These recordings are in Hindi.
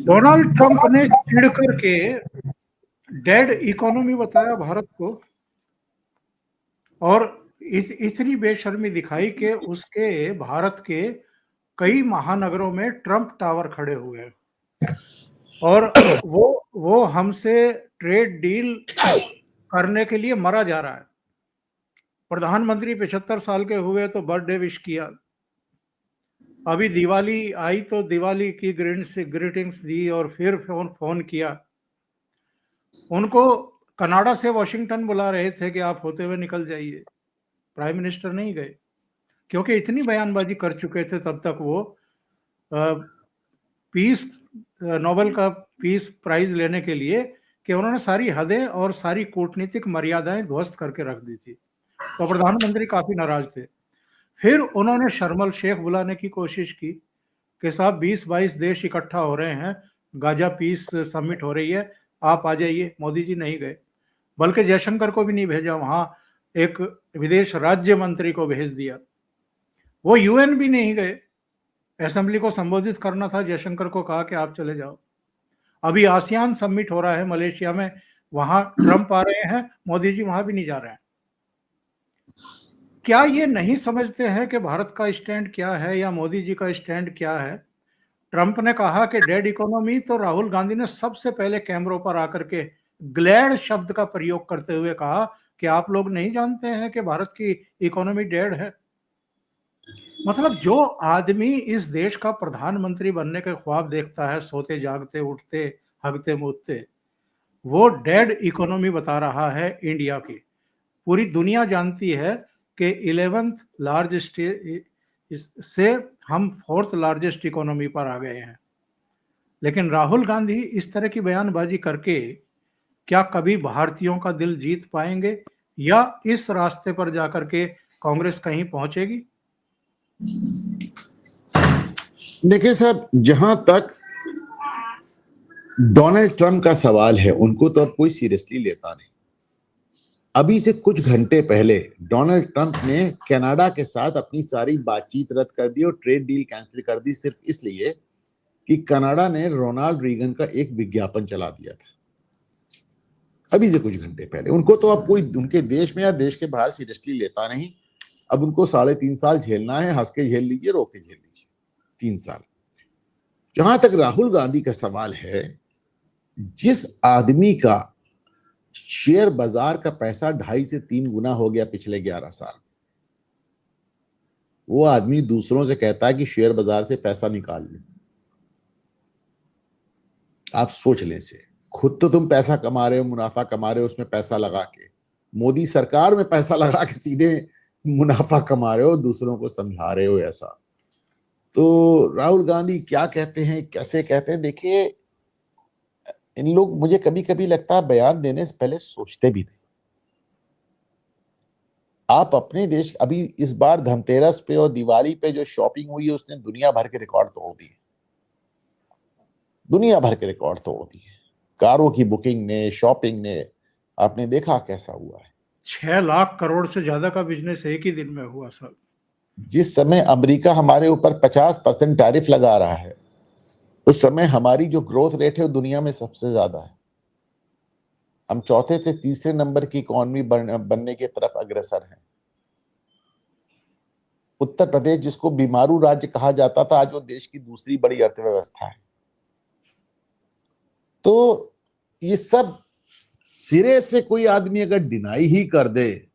डोनाल्ड ट्रंप ने चिढ़ करके डेड इकोनॉमी बताया भारत को, और इतनी बेशर्मी दिखाई कि उसके भारत के कई महानगरों में ट्रंप टावर खड़े हुए हैं, और वो हमसे ट्रेड डील करने के लिए मरा जा रहा है। प्रधानमंत्री 75 साल के हुए तो बर्थडे विश किया, अभी दिवाली आई तो दिवाली की ग्रीटिंग्स दी, और फिर फोन किया। उनको कनाडा से वॉशिंगटन बुला रहे थे कि आप होते हुए निकल जाइए, प्राइम मिनिस्टर नहीं गए, क्योंकि इतनी बयानबाजी कर चुके थे तब तक वो पीस नोबेल का पीस प्राइज लेने के लिए, कि उन्होंने सारी हदें और सारी कूटनीतिक मर्यादाएं ध्वस्त करके रख दी थी। तो प्रधानमंत्री काफी नाराज थे। फिर उन्होंने शर्मल शेख बुलाने की कोशिश की कि साहब 20-22 देश इकट्ठा हो रहे हैं, गाजा पीस समिट हो रही है, आप आ जाइए। मोदी जी नहीं गए, बल्कि जयशंकर को भी नहीं भेजा, वहां एक विदेश राज्य मंत्री को भेज दिया। वो यूएन भी नहीं गए, असेंबली को संबोधित करना था, जयशंकर को कहा कि आप चले जाओ। अभी आसियान समिट हो रहा है मलेशिया में, वहां ट्रंप आ रहे हैं, मोदी जी वहां भी नहीं जा रहे हैं। क्या ये नहीं समझते हैं कि भारत का स्टैंड क्या है या मोदी जी का स्टैंड क्या है? ट्रंप ने कहा कि डेड इकोनॉमी, तो राहुल गांधी ने सबसे पहले कैमरों पर आकर के ग्लैड शब्द का प्रयोग करते हुए कहा कि आप लोग नहीं जानते हैं कि भारत की इकोनॉमी डेड है। मतलब जो आदमी इस देश का प्रधानमंत्री बनने के ख्वाब देखता है, सोते जागते उठते हगते मूतते, वो डेड इकोनॉमी बता रहा है इंडिया की। पूरी दुनिया जानती है कि 11th लार्जेस्ट से हम 4th लार्जेस्ट इकोनॉमी पर आ गए हैं। लेकिन राहुल गांधी इस तरह की बयानबाजी करके क्या कभी भारतीयों का दिल जीत पाएंगे, या इस रास्ते पर जाकर के कांग्रेस कहीं पहुंचेगी? देखिए साहब, जहां तक डोनाल्ड ट्रंप का सवाल है, उनको तो अब कोई सीरियसली लेता नहीं। अभी से कुछ घंटे पहले डोनाल्ड ट्रंप ने कनाडा के साथ अपनी सारी बातचीत रद्द कर दी और ट्रेड डील कैंसिल कर दी, सिर्फ इसलिए कि कनाडा ने रोनाल्ड रीगन का एक विज्ञापन चला दिया था। अभी से कुछ घंटे पहले। उनको तो अब कोई उनके देश में या देश के बाहर सीरियसली लेता नहीं। अब उनको 3.5 साल झेलना है, हंस के झेल लीजिए, रो के झेल लीजिए, 3 साल। जहां तक राहुल गांधी का सवाल है, जिस आदमी का शेयर बाजार का पैसा 2.5 से 3 गुना हो गया पिछले 11 साल, वो आदमी दूसरों से कहता है कि शेयर बाजार से पैसा निकाल ले। आप सोच लें से, खुद तो तुम पैसा कमा रहे हो, मुनाफा कमा रहे हो, उसमें पैसा लगा के, मोदी सरकार में पैसा लगा के सीधे मुनाफा कमा रहे हो, दूसरों को समझा रहे हो ऐसा। तो राहुल गांधी क्या कहते हैं, कैसे कहते हैं, देखिए इन लोग, मुझे कभी कभी लगता है बयान देने से पहले सोचते भी नहीं। आप अपने देश, अभी इस बार धनतेरस पे और दिवाली पे जो शॉपिंग हुई है, उसने दुनिया भर के रिकॉर्ड तोड़ दिए, दुनिया भर के रिकॉर्ड तोड़ दिए। कारों की बुकिंग ने, शॉपिंग ने, आपने देखा कैसा हुआ है। 6 लाख करोड़ से ज्यादा का बिजनेस एक ही दिन में हुआ सर। जिस समय अमेरिका हमारे ऊपर 50% टैरिफ लगा रहा है, उस समय हमारी जो ग्रोथ रेट है वो दुनिया में सबसे ज्यादा है। हम चौथे से तीसरे नंबर की इकोनॉमी बनने की तरफ अग्रसर हैं। उत्तर प्रदेश, जिसको बीमारू राज्य कहा जाता था, आज वो देश की दूसरी बड़ी अर्थव्यवस्था है। तो ये सब सिरे से कोई आदमी अगर डिनाई ही कर दे,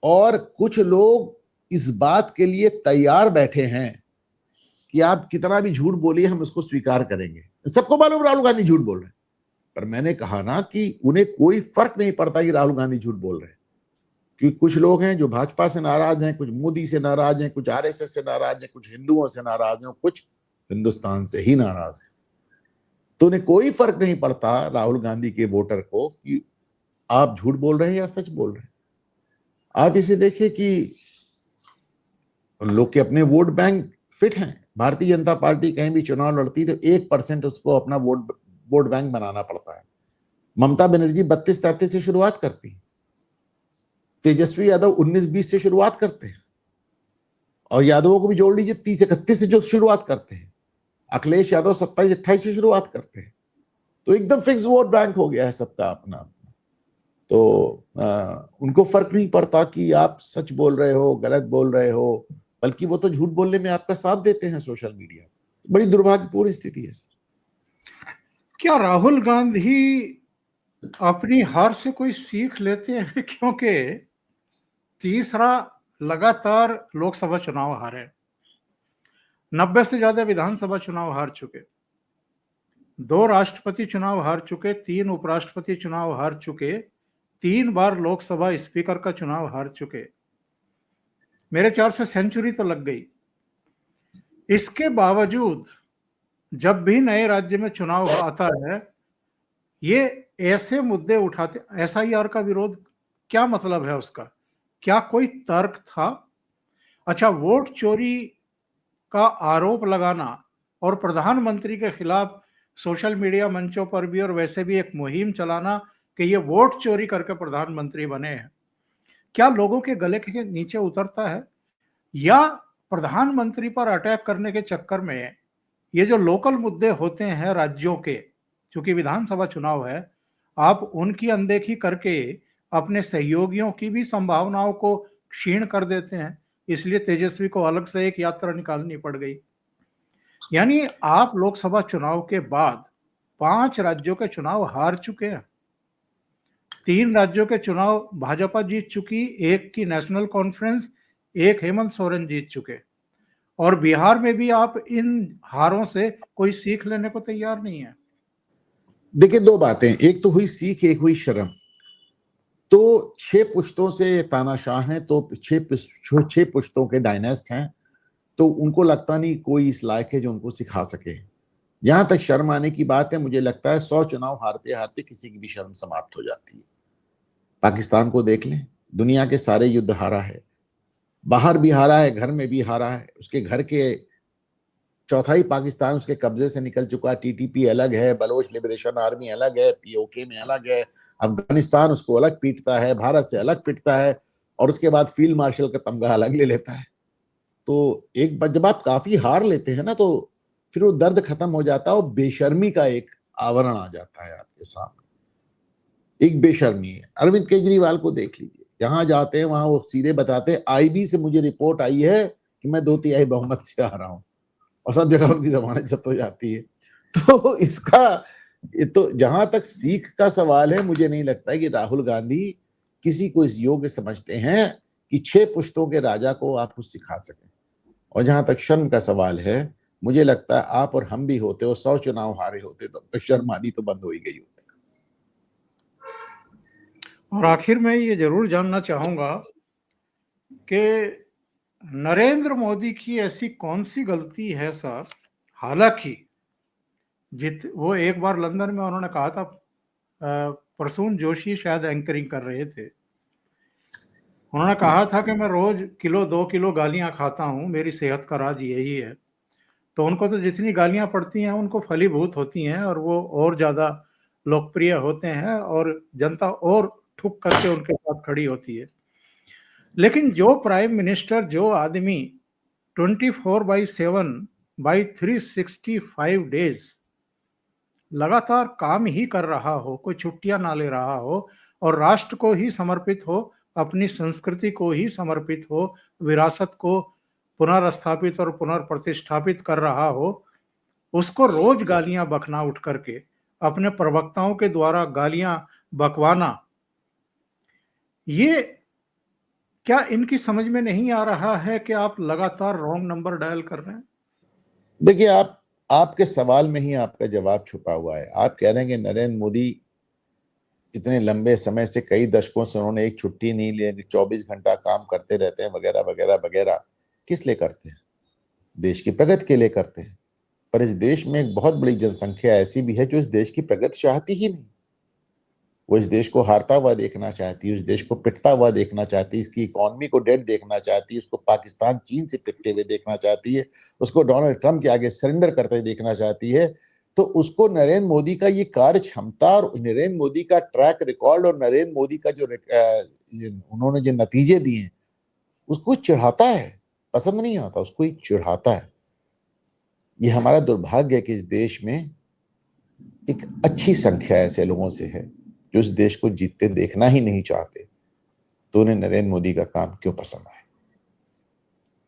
और कुछ लोग इस बात के लिए तैयार बैठे हैं कि आप कितना भी झूठ बोलिए, हम उसको स्वीकार करेंगे। सबको मालूम राहुल गांधी झूठ बोल रहे हैं, पर मैंने कहा ना कि उन्हें कोई फर्क नहीं पड़ता कि राहुल गांधी झूठ बोल रहे हैं, क्योंकि कुछ लोग हैं जो भाजपा से नाराज हैं, कुछ मोदी से नाराज हैं, कुछ आरएसएस से नाराज हैं, कुछ हिंदुओं से नाराज हैं, कुछ हिंदुस्तान से ही नाराज हैं। तो उन्हें कोई फर्क नहीं पड़ता राहुल गांधी के वोटर को कि आप झूठ बोल रहे हैं या सच बोल रहे हैं। आप इसे देखिए कि लोग के अपने वोट बैंक फिट हैं। भारतीय जनता पार्टी कहीं भी चुनाव लड़ती तो 1% उसको अपना वोट बैंक बनाना पड़ता है। ममता बनर्जी 32-33 से शुरुआत करती है, तेजस्वी यादव 19-20 से शुरुआत करते हैं, और यादवों को भी जोड़ लीजिए 30-31 से जो शुरुआत करते हैं। अखिलेश यादव 27-28 से शुरुआत करते हैं, तो एकदम फिक्स वोट बैंक हो गया है सबका अपना अपना। तो उनको फर्क नहीं पड़ता कि आप सच बोल रहे हो, गलत बोल रहे हो, बल्कि वो तो झूठ बोलने में आपका साथ देते हैं सोशल मीडिया। बड़ी दुर्भाग्यपूर्ण स्थिति है सर। क्या राहुल गांधी अपनी हार से कोई सीख लेते हैं? क्योंकि तीसरा लगातार लोकसभा चुनाव हारे, 90 से ज्यादा विधानसभा चुनाव हार चुके, 2 राष्ट्रपति चुनाव हार चुके, 3 उपराष्ट्रपति चुनाव हार चुके, 3 बार लोकसभा स्पीकर का चुनाव हार चुके। मेरे ख्याल से सेंचुरी तो लग गई। इसके बावजूद जब भी नए राज्य में चुनाव आता है, ये ऐसे मुद्दे उठाते। एसआईआर का विरोध, क्या मतलब है उसका? क्या कोई तर्क था? अच्छा, वोट चोरी का आरोप लगाना और प्रधानमंत्री के खिलाफ सोशल मीडिया मंचों पर भी और वैसे भी एक मुहिम चलाना कि ये वोट चोरी करके प्रधानमंत्री बने हैं, क्या लोगों के गले के नीचे उतरता है? या प्रधानमंत्री पर अटैक करने के चक्कर में ये जो लोकल मुद्दे होते हैं राज्यों के, क्योंकि विधानसभा चुनाव है, आप उनकी अनदेखी करके अपने सहयोगियों की भी संभावनाओं को क्षीण कर देते हैं, इसलिए तेजस्वी को अलग से एक यात्रा निकालनी पड़ गई। यानी आप लोकसभा चुनाव के बाद 5 राज्यों के चुनाव हार चुके हैं। 3 राज्यों के चुनाव भाजपा जीत चुकी, एक की नेशनल कॉन्फ्रेंस, एक हेमंत सोरेन जीत चुके, और बिहार में भी आप इन हारों से कोई सीख लेने को तैयार नहीं है। देखिए, 2 बातें, एक तो हुई सीख, एक हुई शर्म। तो 6 पुश्तों से तानाशाह हैं, तो 6 पुश्तों के डायनेस्ट हैं, तो उनको लगता नहीं कोई इस लायक है जो उनको सिखा सके। यहां तक शर्म आने की बात है, मुझे लगता है 100 चुनाव हारते हारते किसी की भी शर्म समाप्त हो जाती है। पाकिस्तान को देख लें, दुनिया के सारे युद्ध हारा है, बाहर भी हारा है, घर में भी हारा है। उसके घर के चौथाई पाकिस्तान उसके कब्जे से निकल चुका। टीटीपी अलग है, बलोच लिबरेशन आर्मी अलग है, पीओके में अलग है, अफगानिस्तान उसको अलग पीटता है, भारत से अलग पीटता है, और उसके बाद फील्ड मार्शल का तमगा अलग ले लेता है। तो एक बार जब आप काफी हार लेते हैं ना, तो फिर वो दर्द खत्म हो जाता है और बेशर्मी का एक आवरण आ जाता है आपके सामने। एक बेशर्मी है। अरविंद केजरीवाल को देख लीजिए, जहां जाते हैं वहां वो सीधे बताते हैं, आईबी से मुझे रिपोर्ट आई है कि मैं 2/3 बहुमत से आ रहा हूं, और सब जगह उनकी जमानत जब्त हो जाती है। तो इसका तो जहां तक सीख का सवाल है, मुझे नहीं लगता है कि राहुल गांधी किसी को इस योग्य समझते हैं कि 6 पुश्तों के राजा को आप कुछ सिखा सकें। और जहां तक शर्म का सवाल है, मुझे लगता है आप और हम भी होते हो 100 चुनाव हारे होते तो शर्म आनी तो बंद हो ही गई होती। और आखिर में ये जरूर जानना चाहूंगा कि नरेंद्र मोदी की ऐसी कौन सी गलती है सर? हालांकि वो एक बार लंदन में उन्होंने कहा था, प्रसून जोशी शायद एंकरिंग कर रहे थे, उन्होंने कहा था कि मैं रोज 1-2 किलो गालियां खाता हूं, मेरी सेहत का राज यही है। तो उनको तो जितनी गालियां पड़ती हैं उनको फलीभूत होती हैं और वो और ज्यादा लोकप्रिय होते हैं और जनता और ठुक करके उनके साथ खड़ी होती है। लेकिन जो प्राइम मिनिस्टर, जो आदमी 24/7 बाई 365 डेज लगातार काम ही कर रहा हो, कोई छुट्टियां ना ले रहा हो और राष्ट्र को ही समर्पित हो, अपनी संस्कृति को ही समर्पित हो, विरासत को पुनर्स्थापित और पुनर्प्रतिष्ठापित कर रहा हो, उसको रोज गालियां बकना उठ करके, अपने प्रवक्ताओं के द्वारा गालियां बकवाना, ये क्या इनकी समझ में नहीं आ रहा है कि आप लगातार रॉन्ग नंबर डायल कर रहे हैं? देखिए, आपके सवाल में ही आपका जवाब छुपा हुआ है। आप कह रहे हैं कि नरेंद्र मोदी इतने लंबे समय से, कई दशकों से उन्होंने एक छुट्टी नहीं ली, 24 घंटा काम करते रहते हैं, वगैरह वगैरह वगैरह। किस लिए करते हैं? देश की प्रगति के लिए करते हैं। पर इस देश में एक बहुत बड़ी जनसंख्या ऐसी भी है जो इस देश की प्रगति चाहती ही नहीं। वो इस देश को हारता हुआ देखना चाहती है, उस देश को पिटता हुआ देखना चाहती है, इसकी इकोनॉमी को डेड देखना चाहती है, उसको पाकिस्तान चीन से पिटते हुए देखना चाहती है, उसको डोनाल्ड ट्रंप के आगे सरेंडर करते देखना चाहती है। तो उसको नरेंद्र मोदी का ये कार्य क्षमता और नरेंद्र मोदी का ट्रैक रिकॉर्ड और नरेंद्र मोदी का जो उन्होंने जो नतीजे दिए हैं, उसको चिढ़ाता है। पसंद नहीं आता, उसको ही चिढ़ाता है। ये हमारा दुर्भाग्य है कि इस देश में एक अच्छी संख्या ऐसे लोगों से है जो इस देश को जीतते देखना ही नहीं चाहते, तो उन्हें नरेंद्र मोदी का काम क्यों पसंद आए।